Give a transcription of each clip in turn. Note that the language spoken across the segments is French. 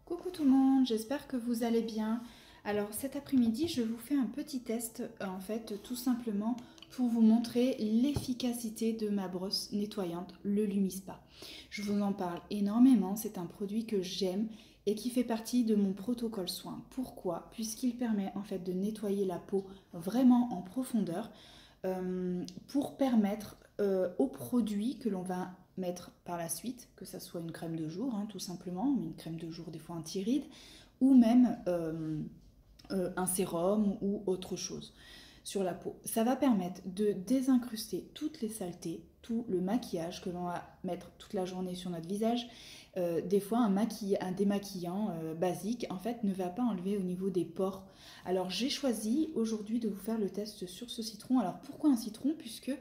Coucou tout le monde, j'espère que vous allez bien. Alors cet après-midi, je vous fais un petit test, en fait, tout simplement pour vous montrer l'efficacité de ma brosse nettoyante, le Lumispa. Je vous en parle énormément, c'est un produit que j'aime et qui fait partie de mon protocole soin. Pourquoi? Puisqu'il permet en fait de nettoyer la peau vraiment en profondeur pour permettre aux produits que l'on va mettre par la suite, que ça soit une crème de jour, hein, tout simplement, mais une crème de jour des fois anti-rides, ou même un sérum ou autre chose sur la peau. Ça va permettre de désincruster toutes les saletés, tout le maquillage que l'on va mettre toute la journée sur notre visage. Des fois, un démaquillant basique, en fait, ne va pas enlever au niveau des pores. Alors, j'ai choisi aujourd'hui de vous faire le test sur ce citron. Alors, pourquoi un citron? Puisque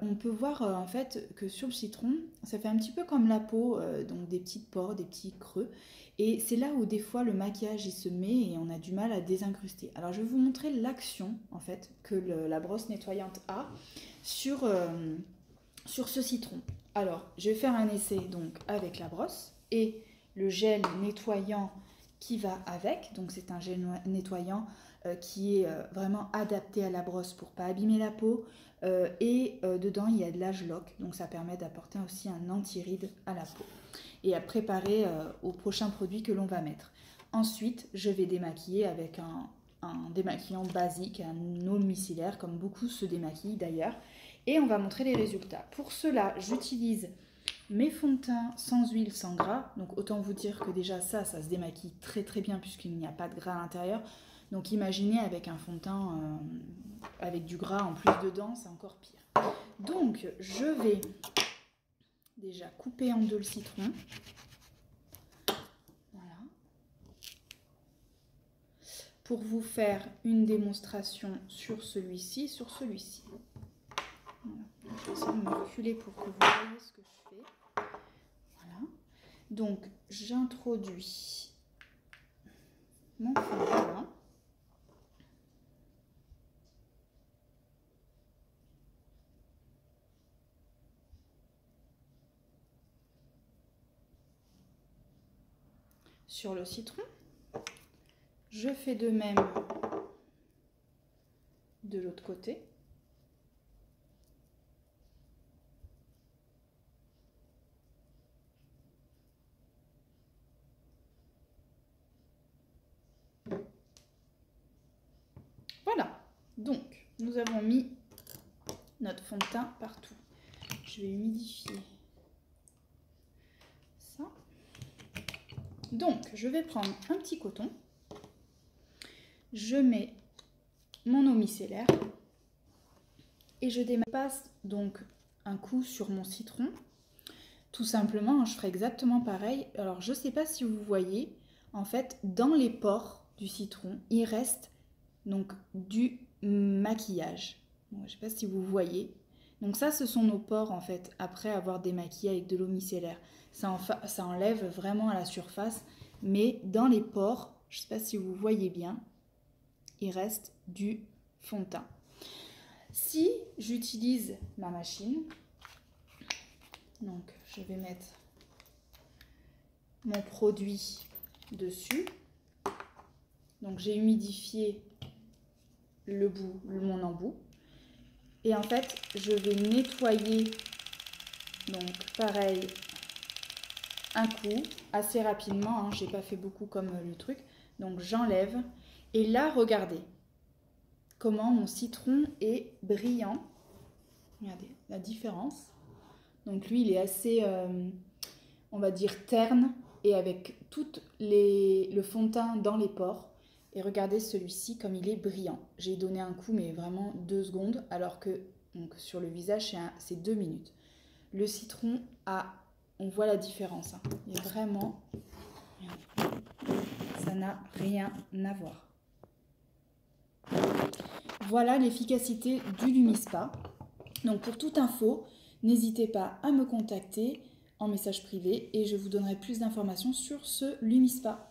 on peut voir en fait que sur le citron, ça fait un petit peu comme la peau, donc des petites pores, des petits creux. Et c'est là où des fois le maquillage il se met et on a du mal à désincruster. Alors je vais vous montrer l'action en fait que la brosse nettoyante a sur ce citron. Alors je vais faire un essai donc avec la brosse et le gel nettoyant qui va avec. Donc c'est un gel nettoyant qui est vraiment adapté à la brosse pour pas abîmer la peau. Dedans il y a de l'Ageloc, donc ça permet d'apporter aussi un anti-ride à la peau et à préparer au prochain produit que l'on va mettre. Ensuite, je vais démaquiller avec un démaquillant basique, un eau micellaire, comme beaucoup se démaquillent d'ailleurs. Et on va montrer les résultats. Pour cela, j'utilise mes fonds de teint sans huile, sans gras. Donc autant vous dire que déjà ça se démaquille très très bien puisqu'il n'y a pas de gras à l'intérieur. Donc imaginez avec un fond de teint avec du gras en plus dedans, c'est encore pire. Donc je vais déjà couper en deux le citron. Voilà. Pour vous faire une démonstration sur celui-ci, sur celui-ci. Voilà. Je vais essayer de me reculer pour que vous voyez ce que je fais. Voilà. Donc j'introduis mon fond de teint. Sur le citron. Je fais de même de l'autre côté. Voilà, donc nous avons mis notre fond de teint partout. Je vais humidifier ça. Donc, je vais prendre un petit coton. Je mets mon eau micellaire et je dépasse donc un coup sur mon citron. Tout simplement, je ferai exactement pareil. Alors, je ne sais pas si vous voyez, en fait, dans les pores du citron, il reste donc du maquillage. Bon, je ne sais pas si vous voyez. Donc ça, ce sont nos pores, en fait, après avoir démaquillé avec de l'eau micellaire. Ça enlève vraiment à la surface, mais dans les pores, je ne sais pas si vous voyez bien, il reste du fond de teint. Si j'utilise ma machine, donc je vais mettre mon produit dessus. Donc j'ai humidifié le bout, mon embout. Et en fait, je vais nettoyer, donc pareil, un coup, assez rapidement, hein, j'ai pas fait beaucoup comme le truc. Donc j'enlève. Et là, regardez comment mon citron est brillant. Regardez la différence. Donc lui, il est assez, on va dire, terne et avec tout le fond de teint dans les pores. Et regardez celui-ci comme il est brillant. J'ai donné un coup, mais vraiment 2 secondes, alors que donc, sur le visage, c'est 2 minutes. Le citron on voit la différence. Hein. Il est vraiment, ça n'a rien à voir. Voilà l'efficacité du Lumispa. Donc pour toute info, n'hésitez pas à me contacter en message privé et je vous donnerai plus d'informations sur ce Lumispa.